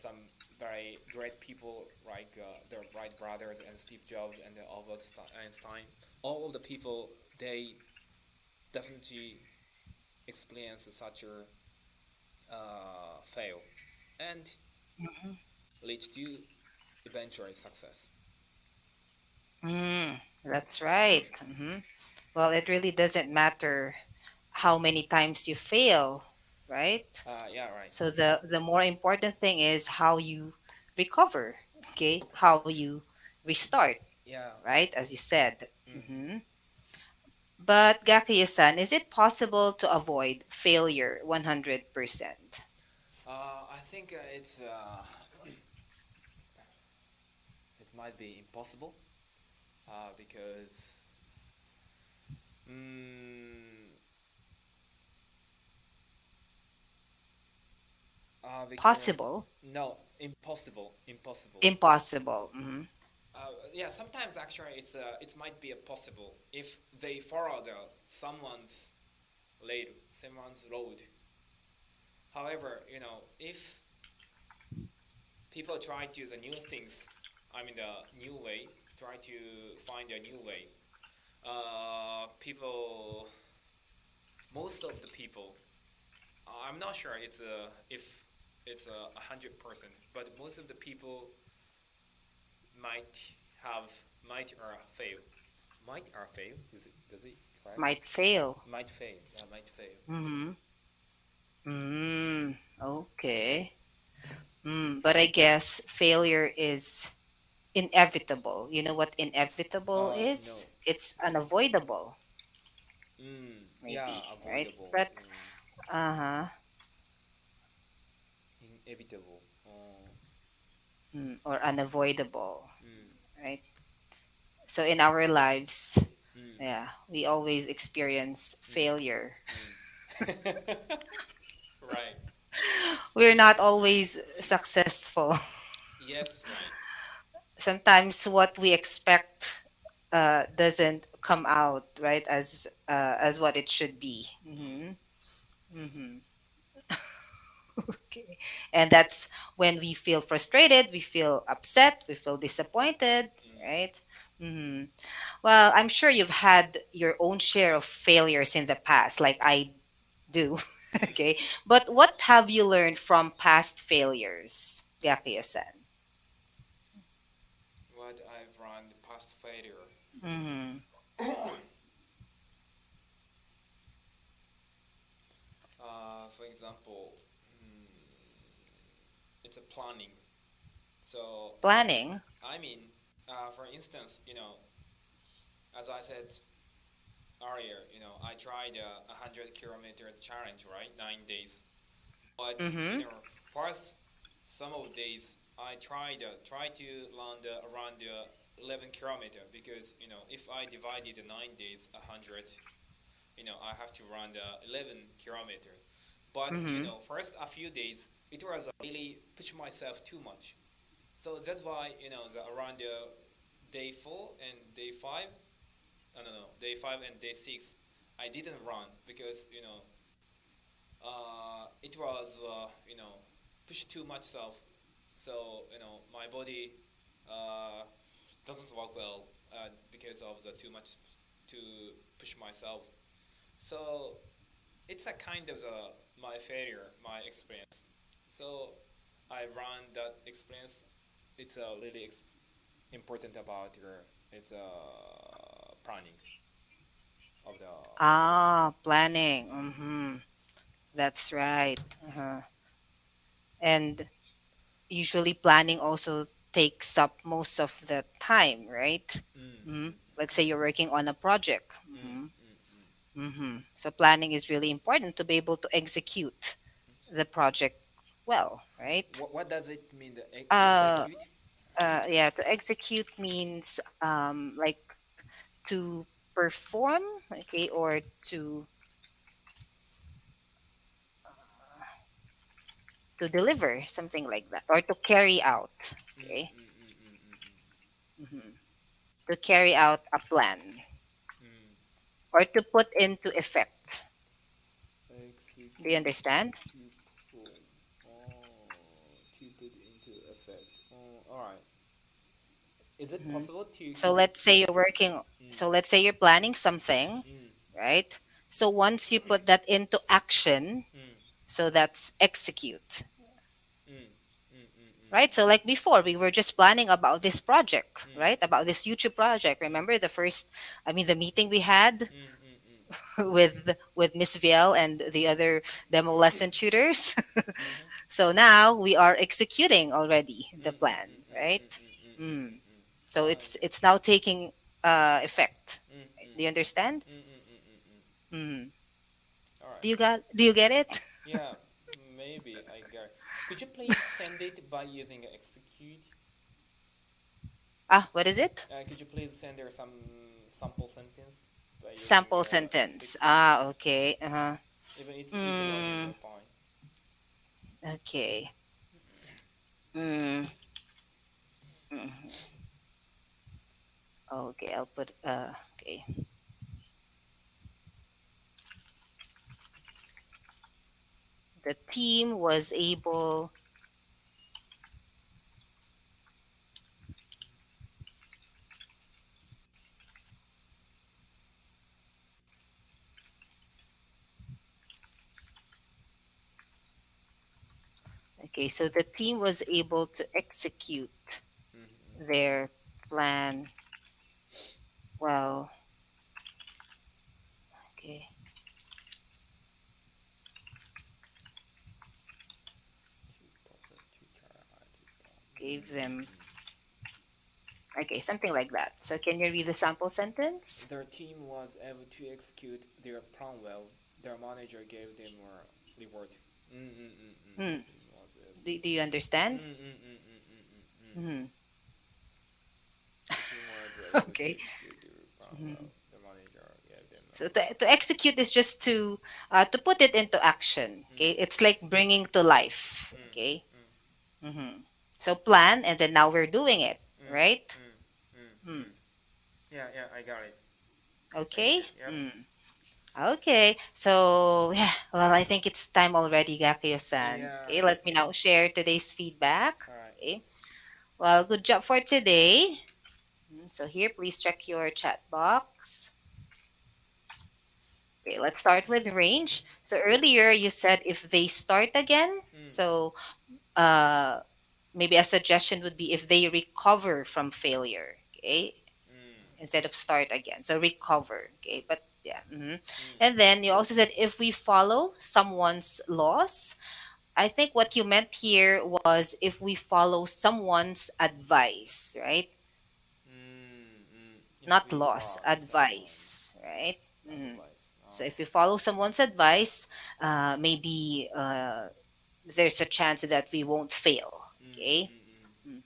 some very great people like the Wright brothers and Steve Jobs and Albert Einstein, all of the people they definitely experience such a fail and lead to eventual success. That's right. Well, it really doesn't matter how many times you fail, right? Yeah, right. So the more important thing is how you recover, okay? How you restart, Yeah. right? As you said. Mm-hmm. But Gakiya-san, is it possible to avoid failure 100%? I think it might be impossible because Possible? no, impossible. Impossible. Yeah, sometimes actually it might be possible if they follow someone's road. However, if people try to the new things, the new way, try to find a new way. Most of the people, I'm not sure if it's 100%, but most of the people might fail. Might or fail? Does it correct? Might fail. Might fail. Yeah, might fail. Okay. But I guess failure is inevitable. You know what inevitable is? No. It's unavoidable. Maybe, Yeah, right? avoidable. But Inevitable. or unavoidable, right? So in our lives, yeah, we always experience failure. Right. We're not always successful. Yes, right. Sometimes what we expect doesn't come out right as what it should be. Okay, and that's when we feel frustrated, we feel upset, we feel disappointed, right? Well, I'm sure you've had your own share of failures in the past, like I do. Okay, but what have you learned from past failures, Gakiya-san? What I've run past failure. For example, it's a planning. So Planning. For instance, as I said earlier, I tried a 100 kilometers challenge, right? 9 days. But first some of the days I try to land around 11 kilometer because if I divided the 9 days 100, I have to run the 11 kilometers. But Mm-hmm. first a few days, it was really push myself too much. So that's why around the day 4 and day 5, no, day 5 and day 6, I didn't run because it was push too much self. So my body uh, doesn't work well because of the too much to push myself. So it's a kind of my failure, my experience. So I run that experience. It's really important about your it's planning of the Planning. Mm-hmm. That's right. Uh-huh. And usually planning also takes up most of the time, right? mm, Hmm. mm, Let's say you're working on a project. mm, mm, Hmm. mm, Hmm. So planning is really important to be able to execute the project well, right? what does it mean? The Uh, execute? yeah, to execute means like to perform, okay, or to deliver something like that, or to carry out, Mm, okay, mm, mm, mm, mm, hmm to carry out a plan mm, mm. or to put into effect. Execute Do you understand? to perform. Oh, to put into effect. Oh, all right. Is it Mhm. possible to So let's say you're working, Mm, so let's say you're planning something, mm, right? So once you put that into action, mm, so that's execute, mm, mm, mm, right? So like before, we were just planning about this project, mm, right? About this YouTube project. Remember the first, I mean, the meeting we had mm, mm, mm, with Miss Viel and the other demo lesson tutors. mm, mhm, So now we are executing already mm, the mm, mm, plan, mm, mm, right? mm, mm, mm, Mm. mm, mm. So Oh, it's now taking effect. mm, mm, Do you understand? mm, mm, mm, mm, mm. Mm. All right. Do you get it? Yeah, maybe I got it. Could you please send it by using execute? What is it? Could you please send there some sample sentence by using Sample sentence. execute? Okay. Uh-huh. Even it's not Mm, also fine. okay. Mm, mm. Okay, I'll put okay. The team was able okay, so the team was able to execute Mm-hmm. their plan well. Okay. Gave them okay, something like that. So can you read the sample sentence? Their team was able to execute their plan well. Their manager gave them a reward. Hmm. Team was able. Do you understand? The Hmm. team was able to Okay. execute their plan Mhm. well. The manager gave them a So reward. to execute is just to put it into action. Okay, it's like bringing to life. Okay. So plan, and then now we're doing it, right? Mm. Yeah, I got it. Thank Okay. you. Yep. Okay. So yeah, well, I think it's time already, Gakuyo-san. Yeah. Okay, let me now share today's feedback. All right. Okay. Well, good job for today. So here, please check your chat box. Okay, let's start with range. So earlier you said if they start again. So uh, maybe a suggestion would be if they recover from failure. Okay, instead of start again. So recover. Okay, but yeah. And then you also said if we follow someone's loss. I think what you meant here was if we follow someone's advice, right? If Not we loss, follow advice, right? someone's Mhm. advice. So if you follow someone's advice, maybe there's a chance that we won't fail. Okay.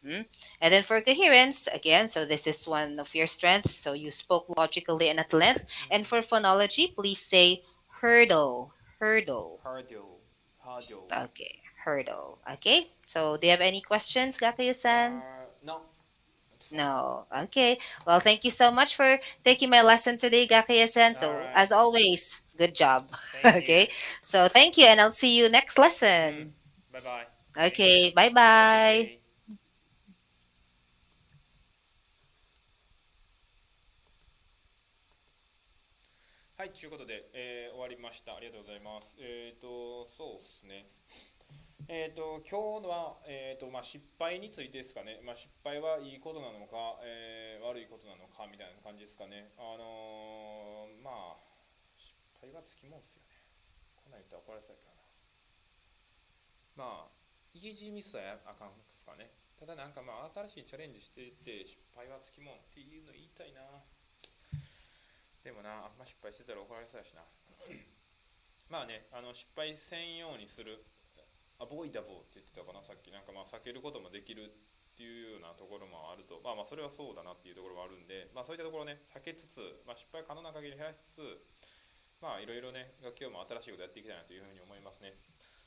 And then for coherence, again, so this is one of your strengths. So you spoke logically and at length. And for phonology, please say hurdle. Hurdle. Hurdle. Okay, hurdle. Okay. So do you have any questions, Gakayu-san? No. No. Okay. Well, thank you so much for taking my lesson today, Gakayu-san. So Alright. as always, good job. Thank Okay. you. So thank you, and I'll see you next lesson. Bye bye. Okay. Bye bye. はい、ということで、終わりました。ありがとうございます。そうですね。今日は、失敗についてですかね。失敗はいいことなのか、悪いことなのかみたいな感じですかね。失敗はつきもんですよね。こないと怒られそうやからな。イージーミスはあかんですかね。ただ新しいチャレンジしていって失敗はつきもんっていうの言いたいな。でもな、あんま失敗してたら怒られそうやしな。失敗せんようにする、アボイダボーって言ってたかな、さっき。避けることもできるっていうようなところもあると、それはそうだなっていうところもあるんで、そういったところね、避けつつ、失敗可能な限り減らしつつ、いろいろね、今日も新しいことやっていきたいなというふうに思いますね。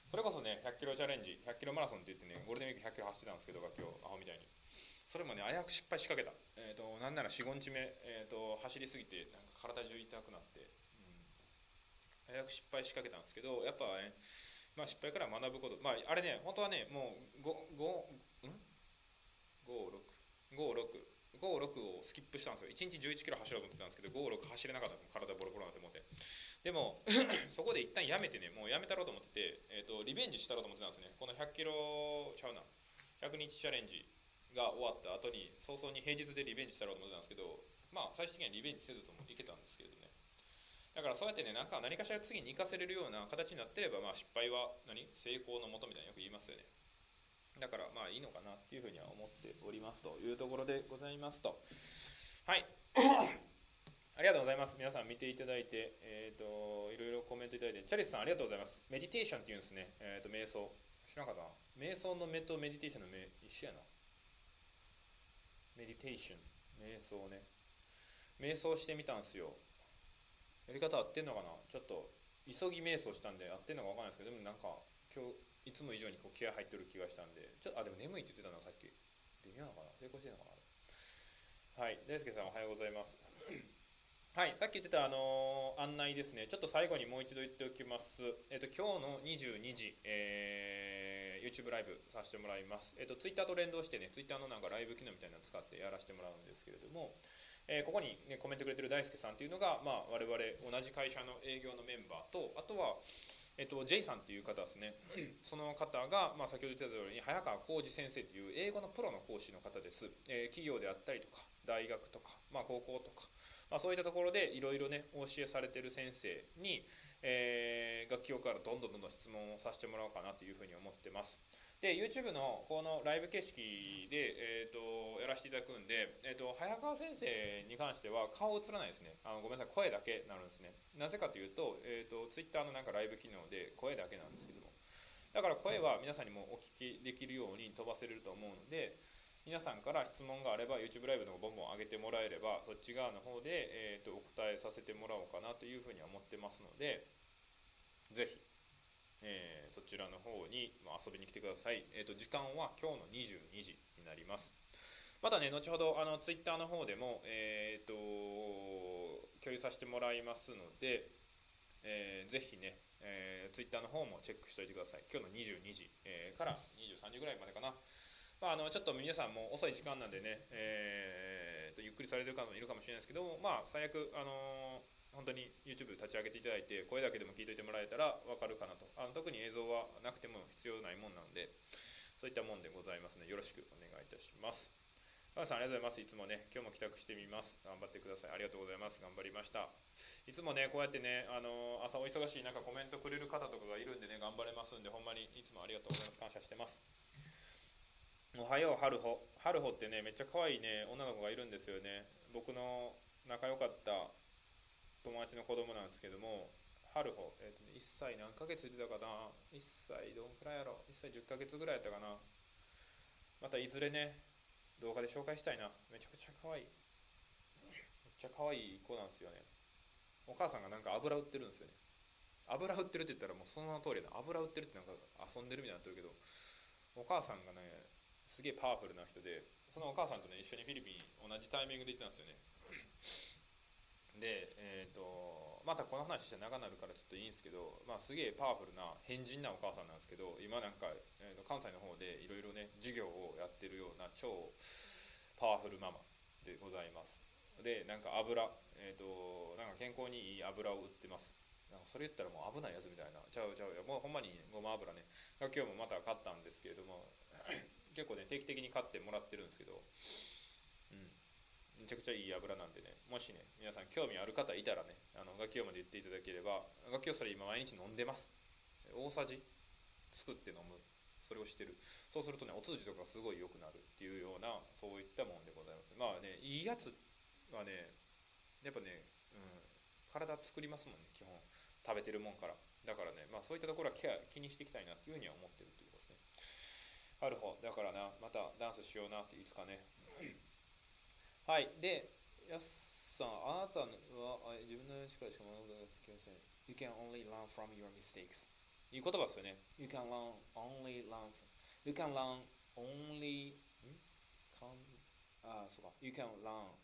それこそね、100キロチャレンジ、100キロマラソンって言ってね、ゴールデンウィーク100キロ走ってたんですけど、今日、アホみたいに。それもね、危うく失敗しかけた。なんなら4、5日目、走りすぎて、体中痛くなって、危うく失敗しかけたんですけど、やっぱね、失敗から学ぶこと、あれね、本当はね、もう5、6をスキップしたんですよ。1日11キロ走ろうと思ってたんですけど、5、6走れなかったんです。体ボロボロになって思って。でも、そこで一旦やめてね、もうやめたろうと思ってて、リベンジしたろうと思ってたんですね。この100キロちゃうな、100日チャレンジが終わった後に、早々に平日でリベンジしたろうと思ってたんですけど、最終的にはリベンジせずともいけたんですけどね。だからそうやってね、何かしら次に生かせれるような形になってれば、失敗は成功のもとみたいによく言いますよね。だからいいのかなっていうふうには思っておりますというところでございますと。はい。ありがとうございます。皆さん見ていただいて、いろいろコメントいただいて、チャリスさんありがとうございます。メディテーションっていうんですね。瞑想。知らなかったな。瞑想の目とメディテーションの目一緒やな。メディテーション、瞑想ね。瞑想してみたんですよ。やり方合ってんのかな。ちょっと急ぎ瞑想したんで合ってんのか分かんないですけど、でも今日いつも以上に気合入ってる気がしたんで、でも眠いって言ってたのさっき。微妙なのかな。成功してんのかな。はい、大輔さんおはようございます。はい、さっき言ってた案内ですね。ちょっと最後にもう一度言っておきます。今日の22時、YouTube ライブさせてもらいます。Twitter と連動してね、Twitter のライブ機能みたいなのを使ってやらせてもらうんですけれども、ここに、ね、コメントくれてる大輔さんっていうのが、我々同じ会社の営業のメンバーと、あとは、J さんっていう方ですね。その方が、先ほど言ってた通りに早川浩二先生という英語のプロの講師の方です。企業であったりとか、大学とか、高校とか、そういったところでいろいろね、お教えされてる先生に、楽器をからどんどん質問をさせてもらおうかなというふうに思ってます。で、YouTube のこのライブ形式で、やらせていただくんで、早川先生に関しては顔映らないですね。ごめんなさい、声だけになるんですね。なぜかというと、Twitter のライブ機能で声だけなんですけども。だから声は皆さんにもお聞きできるように飛ばせれると思うので、皆さんから質問があれば YouTube ライブの方ボンボン上げてもらえれば、そっち側の方で、お答えさせてもらおうかなというふうには思ってますので、ぜひ、そちらの方に遊びに来てください。時間は今日の22時になります。またね、後ほどTwitter の方でも、共有させてもらいますので、ぜひね、Twitter の方もチェックしておいてください。今日の22時、から23時ぐらいまでかな。ちょっと皆さんも遅い時間なんでね、ゆっくりされてる方もいるかもしれないですけども、最悪、本当に YouTube 立ち上げていただいて、声だけでも聞いておいてもらえたら分かるかなと。特に映像はなくても必要ないもんなんで、そういったもんでございますので、よろしくお願いいたします。皆さんありがとうございます。いつもね、今日も帰宅してみます。頑張ってください。ありがとうございます。頑張りました。いつもね、こうやってね、朝お忙しい中コメントくれる方とかがいるんでね、頑張れますんで、ほんまにいつもありがとうございます。感謝してます。おはよう、春穂。春穂ってね、めっちゃ可愛いね、女の子がいるんですよね。僕の仲良かった友達の子供なんですけども、春穂、1歳何ヶ月言ってたかな。1歳どんくらいやろ。1歳10ヶ月ぐらいやったかな。またいずれね、動画で紹介したいな。めちゃくちゃ可愛い。めっちゃ可愛い子なんですよね。お母さんがなんか油売ってるんですよね。油売ってるって言ったらもうその通りだ。油売ってるってなんか遊んでるみたいになってるけど、お母さんがね、すげえパワフルな人で、そのお母さんとね、一緒にフィリピン同じタイミングで行ったんですよね。で、またこの話して長なるからちょっといいんですけど、まあ、すげえパワフルな変人なお母さんなんですけど、今なんか、関西の方でいろいろね授業をやってるような超パワフルママでございます。でなんか油、なんか健康にいい油を売ってます。なんかそれ言ったらもう危ないやつみたいな、ちゃうちゃうよ、もうほんまにごま油ね、今日もまた買ったんですけれども結構ね定期的に買ってもらってるんですけど、めちゃくちゃいい油なんでね、もしね皆さん興味ある方いたらね、ガキオまで言っていただければ、ガキオそれ今毎日飲んでます。大さじ作って飲む、それをしてる。そうするとね、お通じとかすごい良くなるっていうような、そういったもんでございます。まあね、いいやつはね、やっぱね、体作りますもんね、基本食べてるもんから。だからね、まあそういったところは気にしていきたいなっていうふうには思ってるっていうことですね。ある方だからな、またダンスしようなっていつかね。はい。で、やすさん、あなたは自分の力しか学ぶことができません。You can only learn from your mistakes. いい言葉ですよね。You can learn, you can learn only, そうか。You can learn,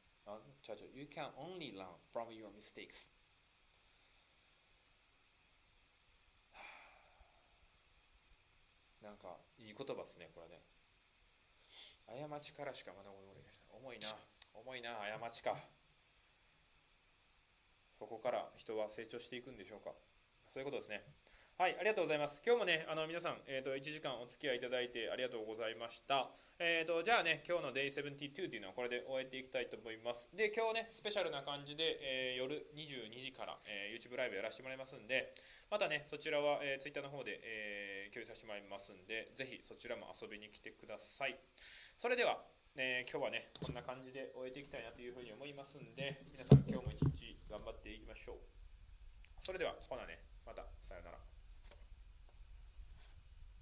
You can only learn from your mistakes. なんか、いい言葉ですね、これね。過ちからしか学ぶことができません。重いな。重いな、過ちか。そこから人は成長していくんでしょうか。そういうことですね。はい、ありがとうございます。今日もね、皆さん、1時間お付き合いいただいてありがとうございました。じゃあね、今日の Day72 っていうのはこれで終えていきたいと思います。で、今日ね、スペシャルな感じで、夜22時から、YouTube ライブやらせてもらいますんで、またね、そちらは、Twitter の方で、共有させてもらいますんで、ぜひそちらも遊びに来てください。それでは、今日はね、こんな感じで終えていきたいなというふうに思いますんで、皆さん今日も一日頑張っていきましょう。それでは、ほなね、またさよなら。